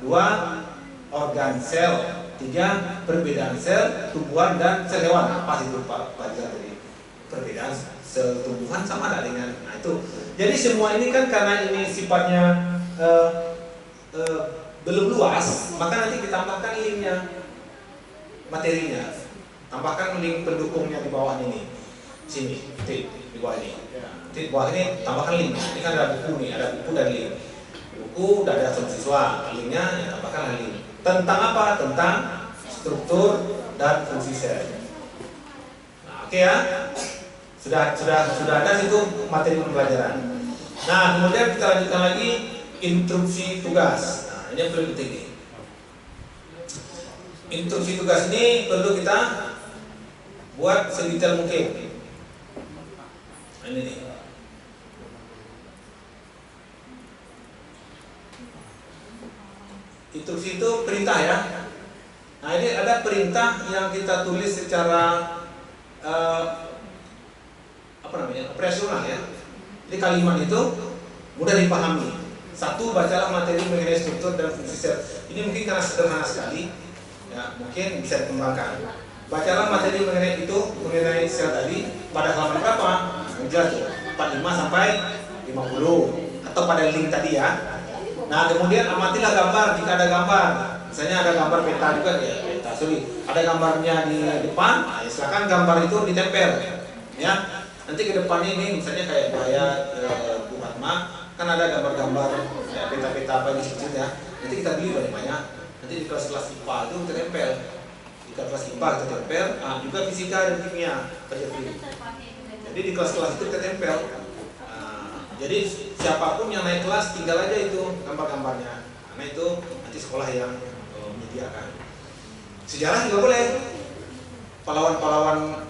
2 organ sel, 3 perbedaan sel tumbuhan dan sel hewan. Apa itu Pak tadi? Perbedaan sel tumbuhan sama ada dengan, nah itu. Jadi semua ini kan karena ini sifatnya belum luas, maka nanti ditambahkan linknya, materinya, tambahkan link pendukungnya di bawah ini, sini, di bawah ini, di bawah ini tambahkan link. Ini kan ada buku nih, ada buku dan link. Buku udah ada siswa, linknya ya tambahkan link. Tentang apa? Tentang struktur dan fungsi sel. Nah, oke ya, sudah ada situ materi pembelajaran. Nah, kemudian kita lanjutkan lagi instruksi tugas. Nah, ini yang perlu penting nih. Instruksi tugas ini perlu kita buat sedetail mungkin. Nah, ini nih. Instruksi itu perintah ya. Nah, ini ada perintah yang kita tulis secara operasional ya. Jadi kalimat itu mudah dipahami. 1, bacalah materi mengenai struktur dan fungsi sel. Ini mungkin karena sederhana sekali, ya mungkin bisa dikembangkan. Bacalah materi mengenai sel tadi pada halaman berapa? Jelas tuh, 45 sampai 50 atau pada link tadi ya. Nah, kemudian amatilah gambar jika ada gambar. Misalnya ada gambar peta juga ya, ada gambarnya di depan. Nah, silakan gambar itu ditempel ya. Nanti ke depannya ini misalnya kayak bahaya Bu Fatma, kan ada gambar-gambar ya, peta-peta apa di situ ya. Nanti kita beli banyak-banyak. Nanti di kelas-kelas IPA itu kita tempel. Di kelas IPA kita tempel, juga fisika dan kimia kerja pilih. Jadi di kelas-kelas itu kita tempel. Jadi siapapun yang naik kelas tinggal aja itu gambar-gambarnya. Karena itu nanti sekolah yang menyediakan. Sejarah juga boleh. Pahlawan-pahlawan,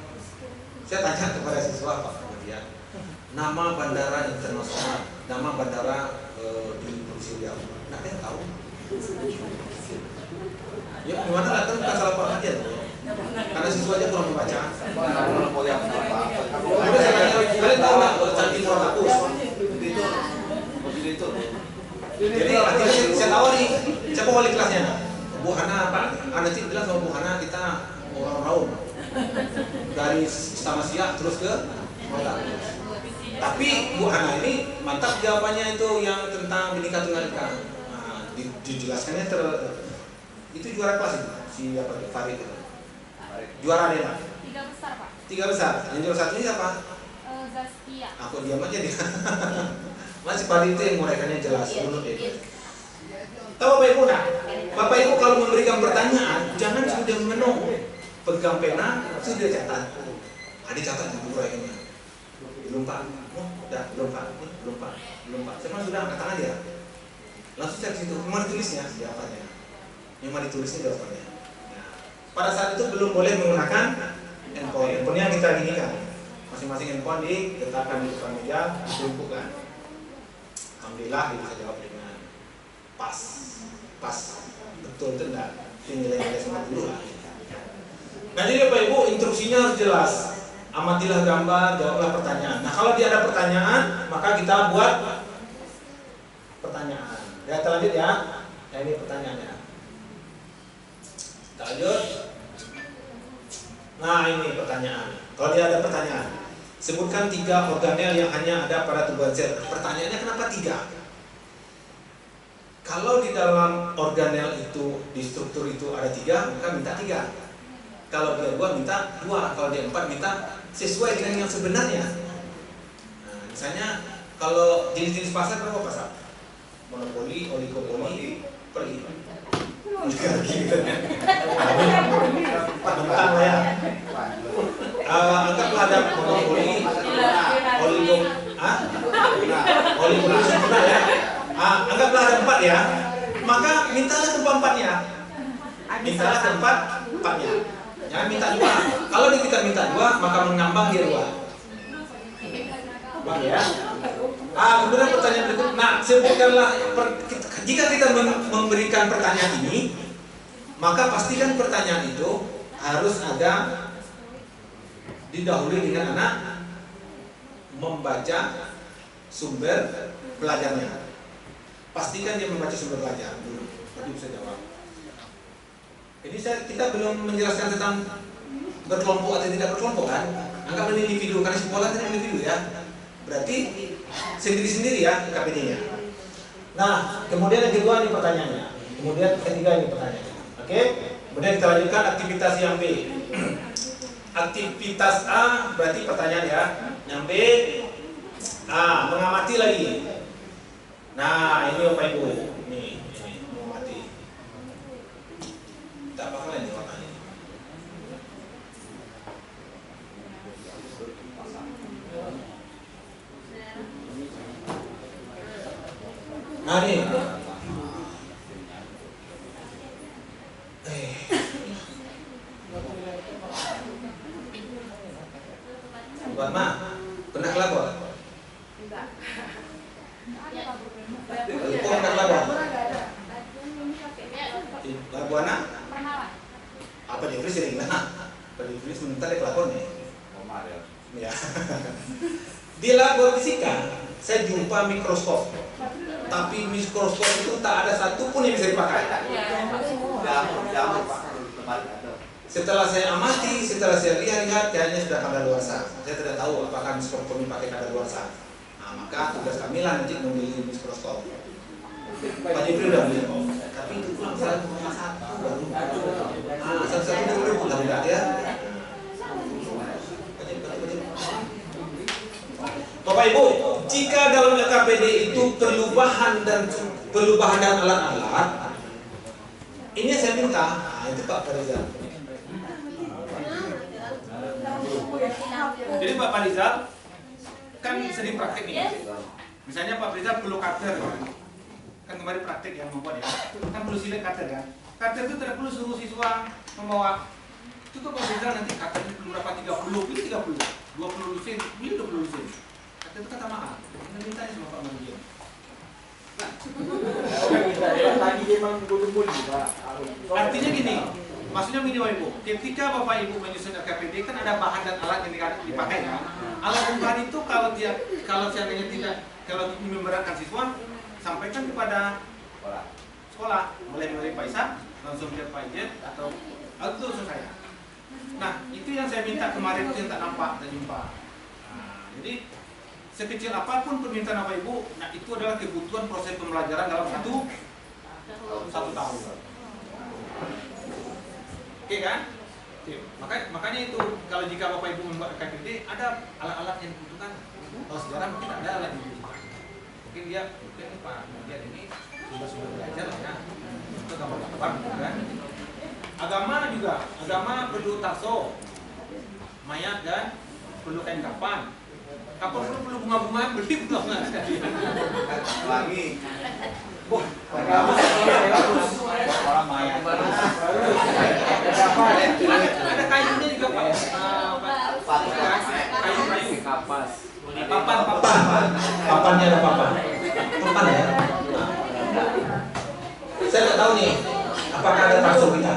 saya tanya kepada siswa Pak kemudian, nama bandara internasional, nama bandara di Provinsi Riau. Nah, kan tahu. Ya gimana lah, kan bukan salah Pak Hadian. Karena siswa aja kurang membaca. Udah saya tanya, kalian tahu nggak Candi Muarapus? Itu. Jadi akhirnya saya tawari, siapa wali kelasnya? Bu Hana Pak. Nanti bilang sama Bu Hana kita orang Raum dari Istana Siak terus ke Muarapus. Tapi Bu Hana ini mantap jawabannya itu yang tentang Bhinneka Tunggal Ika. Nah, dijelaskannya itu juara kelas itu si apa Farid itu. Juara dia Pak. 3 besar Pak. 3 besar. Yang juara 1 ini siapa? Zaskia. Aku diam aja dia. Masih Farid itu yang mereka jelas menurut itu. Tahu Bapak Ibu nak? Bapak Ibu kalau memberikan pertanyaan jangan sudah menung. Pegang pena sudah catat. Ada catat di buku rekennya. Belum Pak. Udah belum Pak. Belum Pak. Saya sudah angkat tangan dia. Langsung cek situ. Kemana tulisnya? Jawabannya. Yang mana ditulisnya jawabannya. Nah, pada saat itu belum boleh menggunakan handphone. Handphone yang kita ginikan. Masing-masing handphone diletakkan di depan meja, ditumpukkan. Alhamdulillah dia bisa jawab dengan pas, betul itu enggak? Ini nilai-nilai sama dulu lah. Nah, jadi Bapak Ibu instruksinya harus jelas. Amatilah gambar, jawablah pertanyaan. Nah, kalau dia ada pertanyaan, maka kita buat pertanyaan. Ya, kita lanjut ya. Nah, ini pertanyaannya. Kita lanjut. Nah, ini pertanyaan. Kalau dia ada pertanyaan, sebutkan 3 organel yang hanya ada pada tumbuhan sel. Pertanyaannya kenapa 3? Kalau di dalam organel itu, di struktur itu ada 3, maka minta 3. Kalau dia 2, minta 2. Kalau dia 4, minta sesuai dengan yang sebenarnya. Nah, misalnya kalau jenis-jenis pasar berapa pasar? Monopoli, oligopoli, pergi. Tentang ya. Anggaplah ada monopoli, oligopoli sempurna ya. Anggaplah ada 4 ya. Maka mintalah tempat 4-nya. Mintalah tempat 4-nya. Jangan minta 2. Kalau kita minta 2, maka mengambang dia 2. Bang ya. Kemudian pertanyaan berikut. Nah, sebutkanlah jika kita memberikan pertanyaan ini, maka pastikan pertanyaan itu harus ada didahului dengan anak membaca sumber belajarnya. pastikan dia membaca sumber belajar dulu, baru bisa jawab. Ini kita belum menjelaskan tentang berkelompok atau tidak berkelompok kan? Anggap ini individu, karena sekolah kan individu ya. Berarti sendiri-sendiri ya KPD-nya. Nah, kemudian yang kedua ini pertanyaannya. Kemudian ketiga ini pertanyaannya. Oke? Kemudian kita lanjutkan aktivitas yang B. Aktivitas A berarti pertanyaan ya. Yang B, mengamati lagi. Nah, ini Bapak Ibu. Ini mengamati. Tak apa ini warnanya. Nah, ini. Buat Ma, pernah kelabor? Enggak. Pernah kelabor? Labuana? Pernah lah. Apa dia sering lah? Pada Inggris sebentar dia kelabor nih. Ya. Di labor fisika saya jumpa mikroskop, tapi mikroskop itu tak ada satupun yang bisa dipakai. Setelah saya amati, setelah saya lihat kayaknya sudah kadaluarsa. Saya tidak tahu apakah mikroskop ini pakai kadaluarsa. Nah, maka tugas kami lah nanti membeli mikroskop. Pak Jibril udah beli, tapi itu kurang satu baru. Satu dulu tidak ya. Bapak Ibu, jika dalam KPD itu perlu bahan dan alat-alat, ini saya minta, itu Pak Farizal. Jadi Pak Farizal kan sering praktek nih. Misalnya Pak Farizal perlu cutter, kan kemarin praktek yang membuat ya, kan perlu silet cutter kan. Cutter itu tidak perlu suruh siswa membawa. Itu Pak Farizal nanti cutter itu perlu berapa 30, ini 30, 20 lusin, ini 20 lusin. Itu kata maaf, kita minta sama Pak Mardian. Artinya gini, maksudnya gini Bapak Ibu, ketika Bapak Ibu menyusun KPD kan ada bahan dan alat yang dipakai kan. Alat dan bahan itu kalau seandainya tidak, kalau memberatkan siswa, sampaikan kepada sekolah, mulai Pak Isa, langsung ke Pak Jet atau usul saya. Nah, itu yang saya minta kemarin itu yang tak nampak, tak jumpa. Nah, jadi sekecil apapun permintaan Bapak Ibu, nah itu adalah kebutuhan proses pembelajaran dalam satu tahun. Oke kan? Makanya itu kalau jika Bapak Ibu membuat KPD ada alat-alat yang dibutuhkan. Kalau sejarah mungkin ada alat yang dibutuhkan. Mungkin Pak Muhammad ini sudah belajar lah ya. Itu gambar-gambar kan. Agama perlu takso, mayat dan perlu kain kapan. Kapan perlu bunga-bunga beli belum sekali. Lagi. Orang mayat. Ada kayunya juga Pak. Kayu kapas. Papannya ada papan. Papan ya. Saya nggak tahu nih, apakah ada takso kita.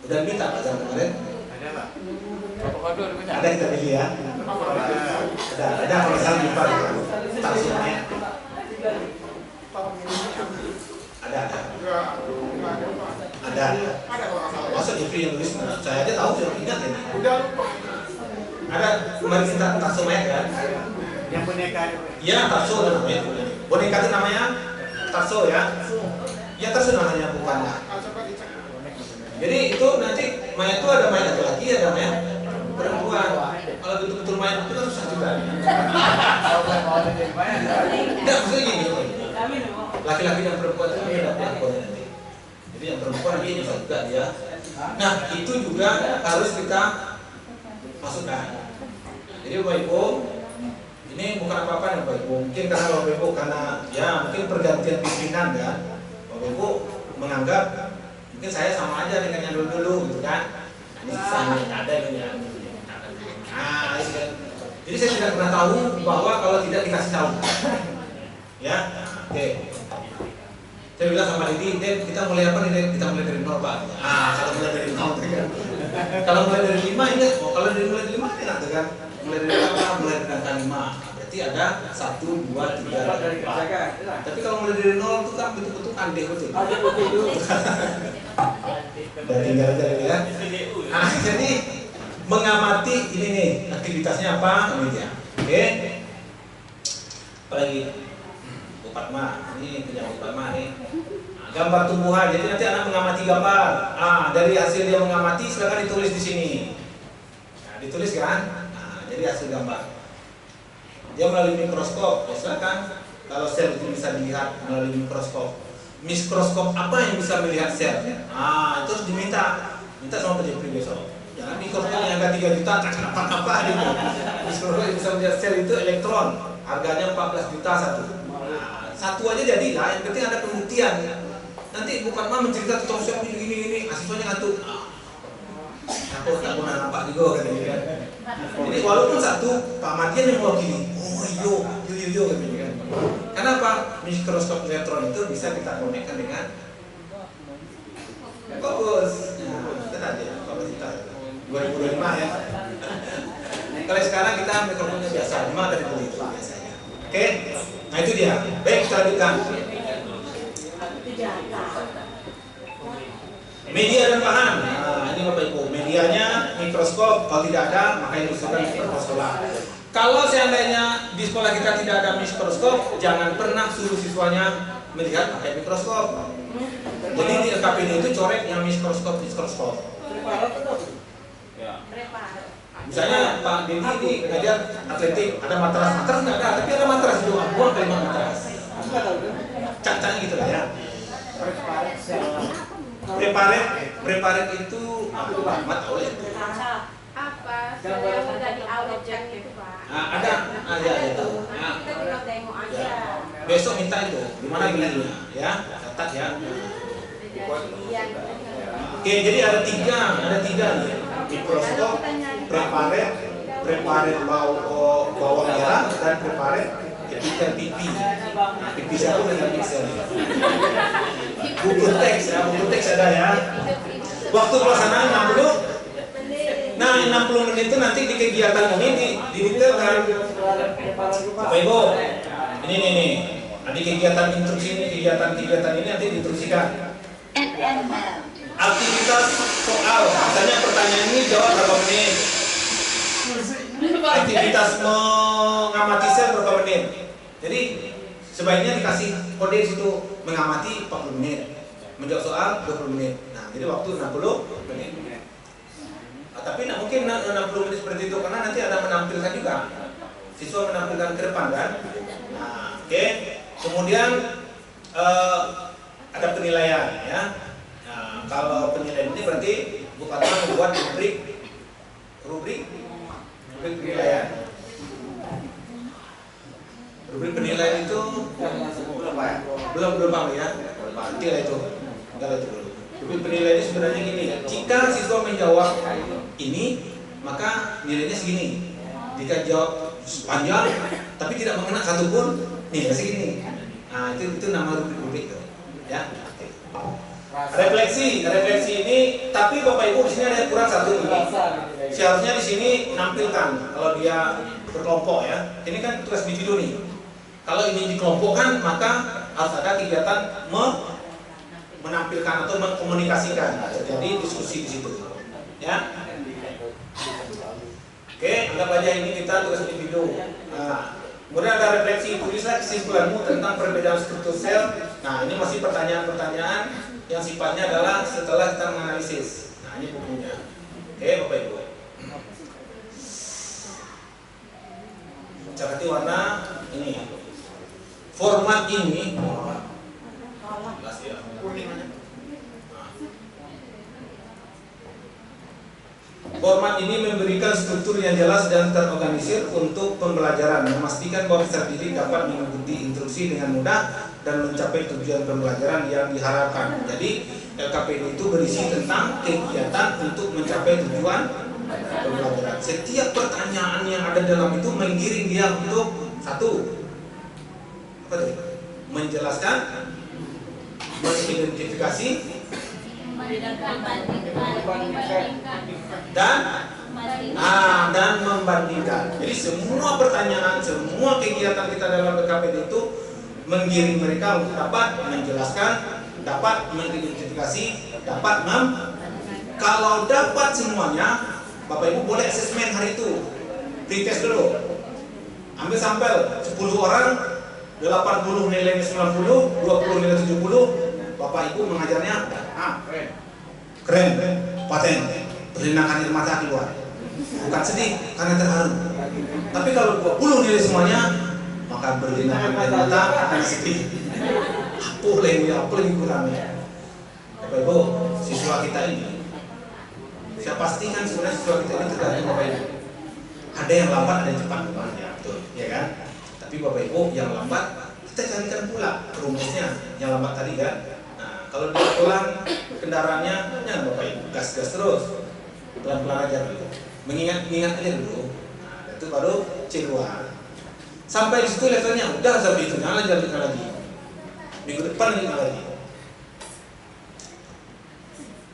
Udah minta Pak Zam kemarin. Ada kita pilih ya. Ada kalau misalnya lupa taksonya. Ada. Masa Jeffrey yang nulis, saya aja tahu sudah ingat ini. Ada kemarin kita takso mayat kan? Yang boneka. Iya takso namanya. Boneka itu namanya takso ya. Ya takso namanya bukan. Jadi itu nanti mayat itu ada mayat laki-laki, ada mayat perempuan. Kalau betul-betul mayat itu kan susah juga. Tidak maksudnya gini. Laki-laki dan perempuan itu beda pelakuannya nanti. Jadi yang perempuan nanti bisa juga dia. Nah itu juga harus kita masukkan. Jadi Bapak Ibu, ini bukan apa-apa ya Bapak Ibu. Mungkin karena Bapak Ibu karena ya mungkin pergantian pimpinan kan. Bapak Ibu menganggap mungkin saya sama aja dengan yang dulu-dulu gitu kan. Ini sama ada ini ya. Nah, jadi saya tidak pernah tahu bahwa kalau tidak dikasih tahu. Ya, oke. Saya bilang sama Didi, kita mulai apa nih? Kita mulai dari nol Pak. Kalau mulai dari nol kan. Kalau mulai dari 5 ini, kalau dari mulai dari 5 enak kan. Mulai dari apa? Mulai dari angka 5. Berarti Berarti ada 1, 2, 3, 4. Tapi kalau mulai dari 0 itu kan betul-betul andeh betul. Dan tinggal dari ya. Nah, jadi mengamati ini nih aktivitasnya apa ini ya. Oke. Apalagi Bu Fatma, ini punya Bu Fatma nih. Gambar tumbuhan, jadi nanti anak mengamati gambar. Dari hasil dia mengamati, silakan ditulis di sini. Nah, ditulis kan? Nah, jadi hasil gambar. Dia melalui mikroskop, ya silakan. Kalau sel itu bisa dilihat melalui mikroskop. Mikroskop apa yang bisa melihat sel? Itu harus minta sama Pak Jepri besok. Jangan mikroskop yang harga 3 juta, tak kenapa-napa gitu. Mikroskop yang bisa melihat sel itu elektron, harganya 14 juta satu. Satu aja jadilah, yang penting ada pembuktian. Nanti bukan mah mencerita tentang sel ini, asiswanya ngantuk. Aku tak pernah nampak juga kan. Jadi walaupun satu, Pak Madian yang mewakili. Oh iyo kan. Kenapa? Mikroskop elektron itu bisa kita konekkan dengan fokus. Nah, kita aja kapasitas 2025 ya. Kalau sekarang kita mikrofonnya biasa, 5 dari beli itu biasanya. Oke? Nah itu dia. Baik, kita lanjutkan. Media dan bahan. Nah, ini Bapak Ibu, medianya mikroskop. Kalau tidak ada, maka yang diusulkan mikroskop. Kalau seandainya di sekolah kita tidak ada mikroskop, jangan pernah suruh siswanya melihat pakai mikroskop. Jadi di LKPD itu coret yang mikroskop. Misalnya Pak Dedi ini ngajar atletik, ada matras nggak ada, tapi ada matras itu, buang kalimat matras. Cacanya gitu lah ya. Preparet itu apa tuh Pak? Tahu ya? Apa? Yang udah di outlet itu Pak. Ada itu. Kita tinggal tengok aja. Besok minta itu, di mana belinya, ya? Catat ya. Oke, jadi ada tiga nih. Mikroskop, preparet bawang merah, dan preparet ikan pipi. Nah, pipi siapa dengan pixel? Buku teks ada ya. Waktu pelaksanaan 60. Nah, 60 menit itu nanti di kegiatan ini didetailkan. Bapak Ibu, ini nih. Nah, di kegiatan instruksi ini, kegiatan ini nanti diinstruksikan. Aktivitas soal, misalnya pertanyaan ini jawab berapa menit. Aktivitas mengamati sel berapa menit. Jadi sebaiknya dikasih kode situ, mengamati 40 menit, menjawab soal 20 menit. Nah, jadi waktu 60 menit. Tapi tidak mungkin 60 menit seperti itu karena nanti ada menampilkan juga. Siswa menampilkan ke depan kan. Nah, oke. Kemudian ada penilaian ya. Nah, kalau penilaian ini berarti bukan membuat rubrik penilaian. Rubrik penilaian itu belum paham ya. Nanti lah itu. Enggak itu dulu. Rubrik penilaian ini sebenarnya gini. Jika siswa menjawab ini, maka nilainya segini. Jika jawab panjang tapi tidak mengenai satupun, nilainya segini. Nah, itu nama rubrik itu. Ya. Refleksi ini, tapi Bapak Ibu di sini ada kurang satu ini. Seharusnya di sini nampilkan kalau dia berkelompok ya. Ini kan tugas individu nih. Kalau ini dikelompokkan maka harus ada kegiatan menampilkan atau mengkomunikasikan. Jadi diskusi di situ. Ya. Oke, anggap aja ini kita tugas individu. Nah, kemudian ada refleksi, tulislah kesimpulanmu tentang perbedaan struktur sel. Nah, ini masih pertanyaan-pertanyaan yang sifatnya adalah setelah kita menganalisis. Nah, ini bukunya. Oke, Bapak Ibu. Cerati warna ini. Format ini format ini memberikan struktur yang jelas dan terorganisir untuk pembelajaran, memastikan bahwa peserta didik dapat mengikuti instruksi dengan mudah dan mencapai tujuan pembelajaran yang diharapkan. Jadi LKPD itu berisi tentang kegiatan untuk mencapai tujuan pembelajaran. Setiap pertanyaan yang ada dalam itu menggiring dia untuk satu, apa itu? Menjelaskan, mengidentifikasi, dan Dan membandingkan. Jadi semua pertanyaan, semua kegiatan kita dalam BKPD itu menggiring mereka untuk dapat menjelaskan, dapat mengidentifikasi, dapat kalau dapat semuanya, Bapak Ibu boleh asesmen hari itu. Pretest dulu. Ambil sampel 10 orang, 80 nilainya 90, 20 nilai 70, Bapak Ibu mengajarnya keren, paten, berlinang air mata keluar. Bukan sedih karena terharu. Tapi kalau 20 nilai semuanya, maka berlinang air mata karena sedih. Apa lagi kurangnya? Bapak Ibu, siswa kita ini, saya pastikan sebenarnya siswa kita ini tergantung Bapak Ibu. Ada yang lambat, ada yang cepat, betul, ya kan? Tapi Bapak Ibu yang lambat, kita carikan pula rumusnya. Yang lambat tadi kan? Nah, kalau dia pulang kendaraannya, jangan Bapak Ibu gas-gas terus, pelan-pelan aja dulu, mengingat aja dulu. Nah, itu baru C2. Sampai di situ levelnya udah sampai itu, jangan lagi. Minggu depan lagi.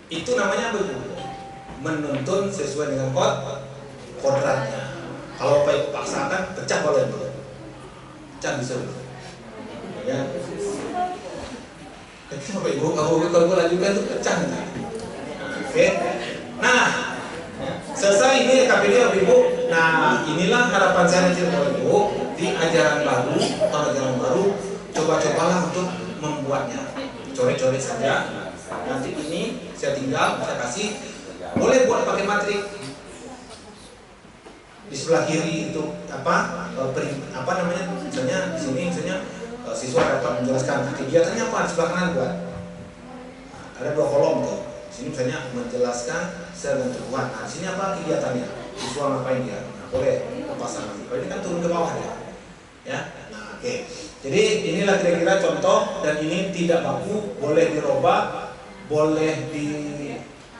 Itu namanya apa? Menuntun sesuai dengan kodratnya. Kalau Bapak Ibu paksakan, pecah boleh dulu. Pecah bisa dulu. Ya. Tapi Bapak Ibu kalau lanjutkan itu pecah nanti. Oke. Nah, selesai ini KPD Bapak Ibu. Nah, inilah harapan saya nanti Bapak Ibu di ajaran baru, coba-cobalah untuk membuatnya. Coret-coret saja. Nanti ini saya tinggal, saya kasih. Boleh buat pakai matrik. Di sebelah kiri itu apa namanya? Misalnya di sini siswa dapat menjelaskan kegiatannya apa, di sebelah kanan buat. Ada 2 kolom tuh. Di sini misalnya menjelaskan sel dan tumbuhan. Nah, di sini apa kegiatannya? Siswa ngapain dia? Nah, boleh pasang nanti. Kalau ini kan turun ke bawah ya. Nah, oke. Jadi inilah kira-kira contoh, dan ini tidak baku, boleh dirubah, boleh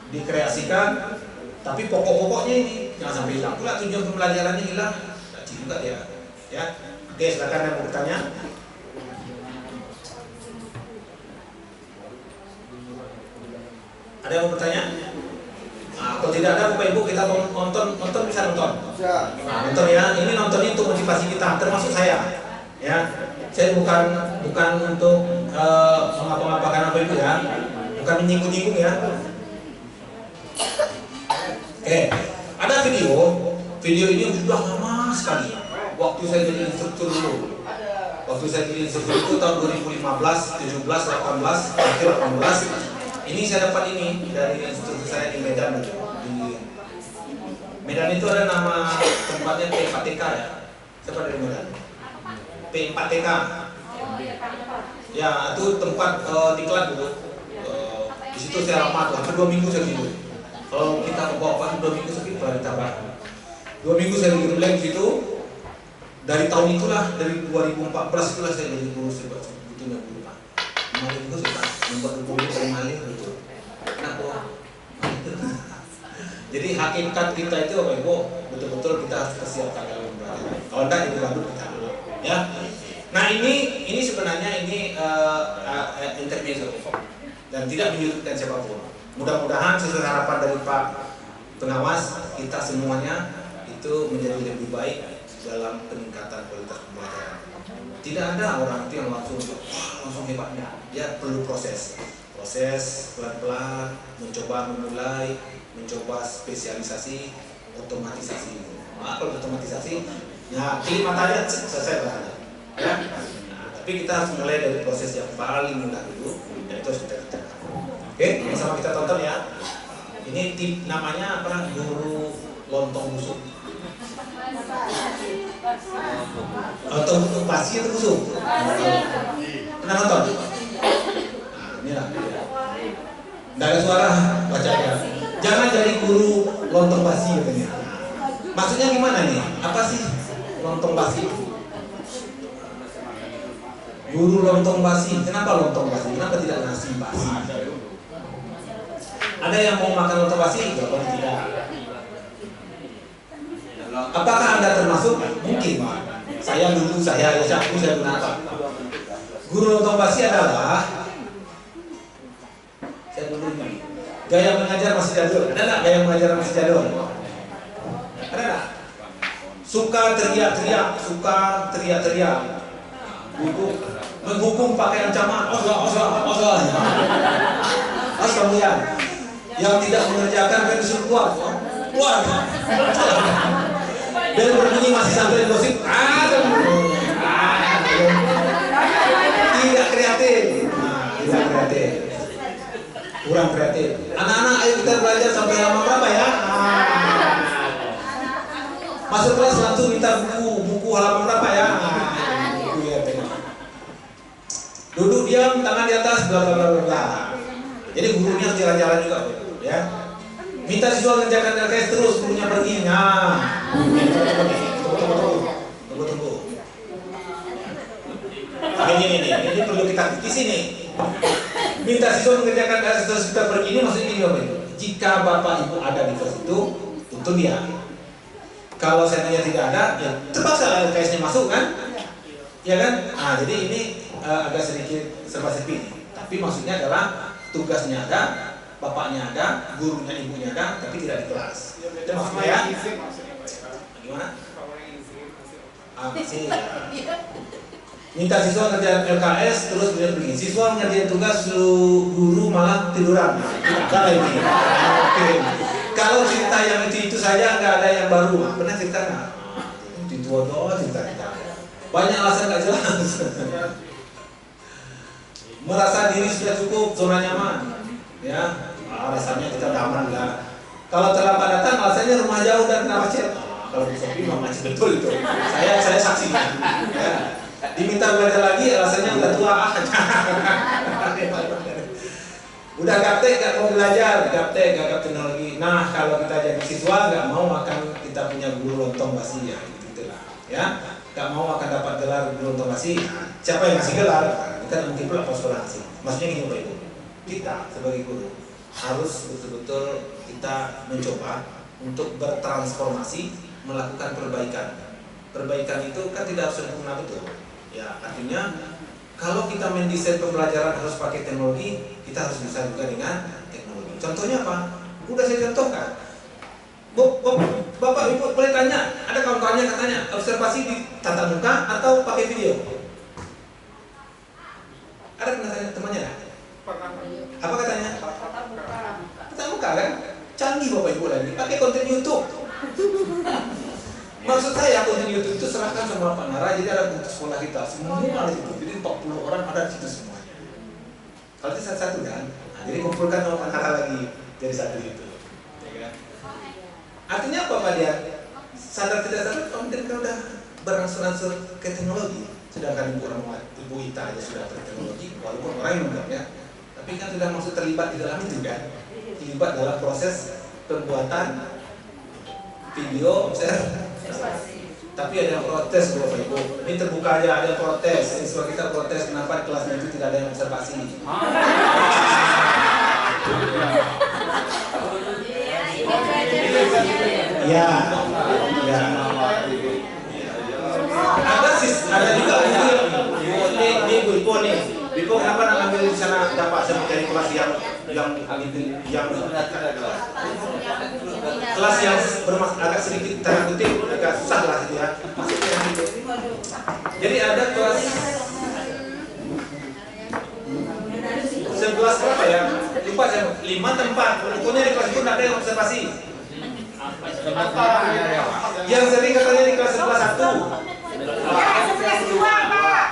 dikreasikan, tapi pokok-pokoknya ini jangan sampai hilang pula. Tujuan pembelajarannya hilang, tidak juga dia. Ya, oke, silakan yang mau bertanya. Ada yang mau bertanya? Nah, kalau tidak ada Bapak Ibu, kita nonton bisa nonton. Nah, nonton ya. Ini nontonnya untuk motivasi kita, termasuk saya. Ya, saya bukan untuk mengapa-ngapakan Bapak Ibu ya, bukan menyinggung-nyinggung ya. Oke, ada video ini sudah lama sekali. Waktu saya jadi instruktur dulu. Waktu saya jadi instruktur itu tahun 2015, 17, 18, akhir 18. Ini saya dapat ini dari instruktur saya di Medan. Di Medan itu ada nama tempatnya P4TK ya. Siapa dari Medan? P4TK. Ya, itu tempat diklat dulu. Di situ saya lama, hampir 2 minggu saya tidur. Kalau kita ke bawah 2 minggu sakit pernah ditambah. 2 minggu saya digembleng di situ. Dari tahun itulah, dari 2014 itulah saya jadi guru sebab sebetulnya guru Pak. Malah juga suka membuat guru dari malih gitu. Kenapa? Jadi hakikat kita itu Bapak Ibu betul-betul kita harus persiapkan dalam belajar. Kalau enggak jadi gaduh kita dulu, ya. Nah ini sebenarnya ini intermezzo dan tidak menyudutkan siapapun. Mudah-mudahan sesuai harapan dari Pak Pengawas, kita semuanya itu menjadi lebih baik dalam peningkatan kualitas pembelajaran. Tidak ada orang itu yang langsung hebatnya. Dia perlu proses pelan-pelan, memulai, mencoba spesialisasi, otomatisasi. Kalau otomatisasi, ya klik matanya selesai belajar. Ya. Nah, tapi kita harus mulai dari proses yang paling mudah dulu, dan itu harus kita kerjakan. Oke, sama kita tonton ya. Ini namanya apa? Guru lontong busuk. Lontong basi atau busuk? Pernah nonton? Nah, inilah. Tidak ada suara bacanya. Jangan jadi guru lontong basi katanya. Maksudnya gimana nih? Apa sih lontong basi? Guru lontong basi. Kenapa lontong basi? Kenapa tidak nasi basi? Ada yang mau makan lontong basi? Jawabannya tidak. Apakah Anda termasuk? Mungkin. Saya guna. Guru lontong basi adalah gaya mengajar masih jadul. Ada nggak gaya mengajar masih jadul? Ada nggak? Suka teriak-teriak, menghukum pakai ancaman. Kemudian yang tidak mengerjakan pensiun keluar. Dan berbunyi masih sampai gosip. Tidak kreatif. Tidak kreatif. Kurang kreatif. Anak-anak, ayo kita belajar sampai halaman berapa ya? Masuk kelas langsung minta buku halaman berapa ya? Buku ya, tengok. Duduk diam, tangan di atas, bla bla bla bla. Jadi gurunya harus jalan-jalan juga, ya. Minta siswa mengerjakan LKS terus, gurunya pergi. Nah, tunggu. Ini perlu kita kritisi nih. Minta siswa mengerjakan LKS terus kita pergi ini maksudnya gini Bapak Ibu. Jika Bapak Ibu ada di kelas itu, tuntun dia. Kalau seandainya tidak ada, ya terpaksa LKS-nya masuk kan? Ya kan? Nah, jadi ini agak sedikit serba-serbi. Tapi maksudnya adalah tugasnya ada, bapaknya ada, gurunya ibunya ada, tapi tidak di kelas. Itu maksudnya ya? Gimana? Masih. Minta siswa ngerjain LKS terus dia pergi. Siswa ngerjain tugas guru malah tiduran. Tidak ini. Oke. Kalau cerita yang itu saja nggak ada yang baru. Pernah cerita nggak? Itu cerita. Banyak alasan nggak jelas. Merasa diri sudah cukup, zona nyaman, ya alasannya kita udah aman lah. Kalau terlambat datang alasannya rumah jauh dan kena macet. Kalau di Shopee memang macet betul itu. Saya saksi. Ya. Diminta belajar lagi alasannya udah tua. Udah gaptek gak mau belajar, gaptek gak teknologi. Nah kalau kita jadi siswa gak mau makan kita punya guru lontong basi ya, gitulah. Ya, gak mau makan dapat gelar guru lontong basi. Siapa yang ngasih gelar? Kita mungkin pula sekolah sih. Maksudnya gini Bapak Ibu, kita sebagai guru harus betul-betul kita mencoba untuk bertransformasi, melakukan perbaikan. Perbaikan itu kan tidak harus sempurna betul. Ya artinya kalau kita mendesain pembelajaran harus pakai teknologi, kita harus bisa juga dengan teknologi. Contohnya apa? Udah saya contohkan. Bapak Ibu boleh tanya, ada kawan-kawannya katanya observasi di tatap muka atau pakai video? Ada pernah tanya temannya kan? Apa katanya? Tatap muka kan? Canggih Bapak Ibu lagi, pakai konten YouTube. Maksud saya konten YouTube itu serahkan sama Pak Nara, jadi ada buku sekolah kita semua ada di situ. Jadi 40 orang ada di situ semuanya. Kalau itu satu-satu kan? Nah, jadi kumpulkan sama Pak Nara lagi jadi satu itu. Ya kan? Artinya apa Pak dia? Sadar tidak sadar, mungkin kan udah berangsur-angsur ke teknologi. Sedangkan ibu Ita aja sudah berteknologi, walaupun orang yang menganggapnya, tapi kan sudah maksud terlibat di dalam itu kan, terlibat dalam proses pembuatan video observasi. Tapi ada yang protes Bapak Ibu. Ini terbuka aja ada yang protes. Siswa kita protes kenapa di kelasnya itu tidak ada yang observasi. Ya. Ada juga Ibu nih. Ibu kenapa nak ambil di sana dapat dari kelas yang kelas yang agak sedikit tanda kutip agak susah lah gitu ya. Maksudnya gitu. Jadi ada kelas 11 berapa ya? Lupa saya 5 tempat. Pokoknya di kelas itu tidak ada yang observasi. Yang sering katanya di kelas 11 1.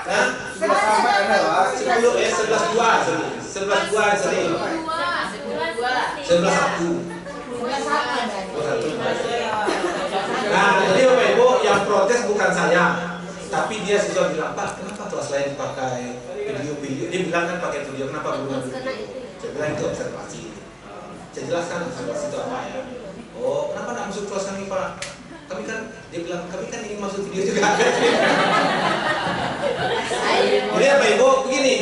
Nah, 10 11 2 sering. 11 1. Nah, jadi Bapak Ibu yang protes bukan saya, tapi dia siswa bilang, Pak, kenapa kelas lain pakai video? Dia bilang kan pakai video, kenapa belum video? Saya bilang itu observasi. Saya jelaskan observasi itu apa ya. Oh, kenapa nak masuk kelas kami Pak? Kami kan, dia bilang, kami kan ingin masuk video juga. Jadi Bapak Ibu, begini,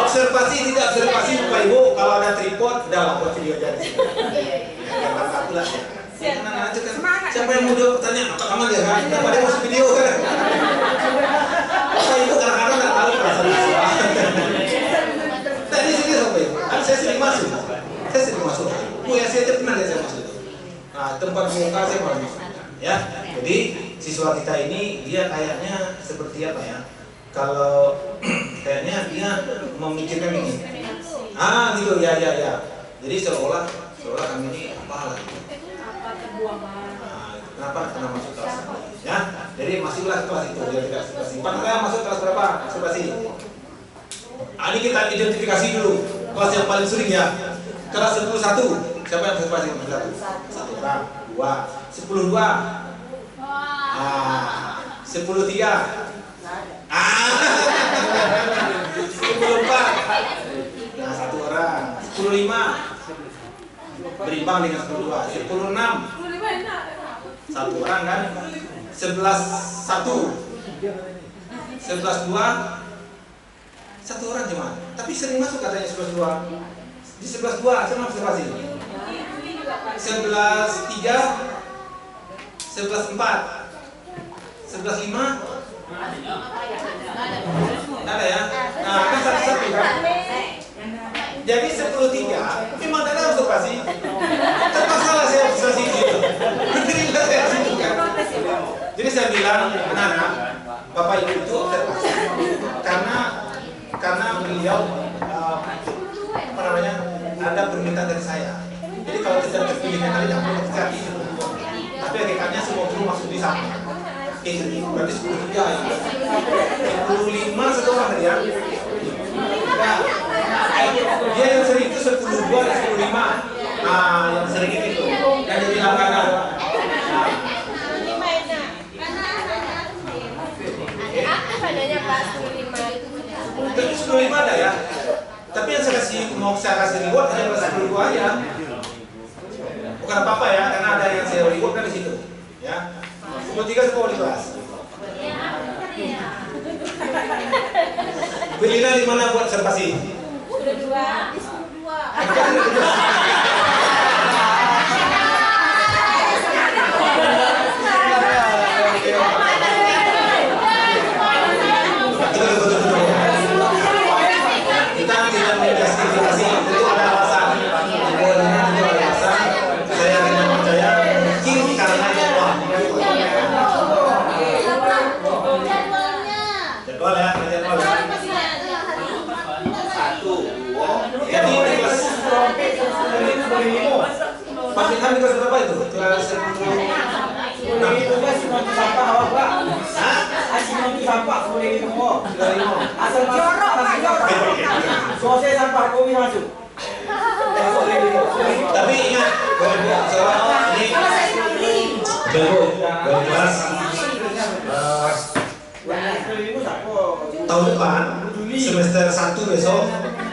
observasi tidak observasi Bapak Ibu, kalau ada tripod, udah lapor video aja di sini. Itulah ya. Siapa yang mau jawab pertanyaan? Apa kamu dia kan? Kenapa dia masuk video kan? Bapak Ibu kadang-kadang nggak tahu perasaan siswa. Tadi sini Bapak Ibu, saya sering masuk. Bu ya saya pernah lihat saya masuk. Nah tempat muka saya malah masuk. Ya, jadi siswa kita ini dia kayaknya seperti apa ya? Kalau kayaknya dia memikirkan ini. Gitu ya. Jadi seolah kami ini apa lagi? Kenapa masuk kelas? Ya, jadi masuklah kelas itu dia tidak observasi. Kita masuk kelas berapa? Observasi. Ini kita identifikasi dulu kelas yang paling sering ya. Kelas 11. Siapa yang observasi 11? 1 orang, 2, 10 2. 10 3. 10 4. 1 orang. 10 5. Berimbang dengan 10 2. 10 6. 1 orang kan. 11 1. 11 2. 1 orang cuma. Tapi sering masuk katanya 11 2. Di 11 2 saya observasi. 11 3. 11 4. 11 5. Ada ya? Nah, kan satu-satu kan? Jadi 10 3 memang ada observasi. Terpaksalah saya observasi di situ. Berdirilah saya di situ kan. Jadi saya bilang, anak-anak, Bapak Ibu itu observasi. Karena beliau apa namanya? Ada permintaan dari saya. Jadi kalau tidak terpilihnya kali tidak perlu terjadi. Tapi hakikatnya semua guru masuk di sana. Berarti 10 3 ya. 10 5 1 orang ya. Dia yang sering itu 10 2 dan 10 5. Yang sering itu. Yang dibilang kanan. Apa adanya Pak 10 5 ada ya. Tapi yang mau saya kasih reward hanya kelas 10 2 aja. Bukan apa-apa ya, karena ada yang saya reward kan di situ. Ya. 10 3 semua di kelas. Pilihlah di mana buat observasi. Udah 2. Kita tidak menjustifikasi, itu ada alasan. Saya tidak percaya mungkin karena jadwal. Jadwal ya. Jadi di kelas Pak Firhan di kelas berapa itu? Kelas 10. Itu kan semua sampah awak Pak. Semua sampah boleh ditemu. Asal jorok Pak, jorok. Selesai sampah kau bisa masuk. Tapi ingat, ini kelas tahun depan semester 1 besok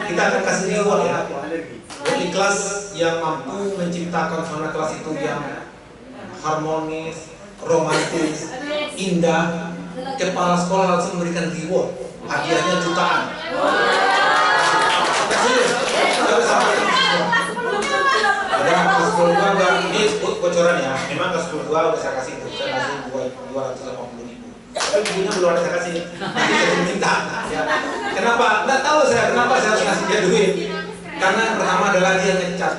kita akan kasih reward ya. Jadi kelas yang mampu menciptakan suasana kelas itu yang harmonis, romantis, indah, kepala sekolah langsung memberikan reward, hadiahnya jutaan. Ada kelas 10 ini bocoran ya. Memang kelas 10 udah saya kasih itu, saya kasih 280.000. Tapi bukunya belum ada saya kasih. Nanti saya minta. Ya. Kenapa? Nggak tahu kenapa saya harus kasih dia duit. Karena yang pertama adalah dia ngecat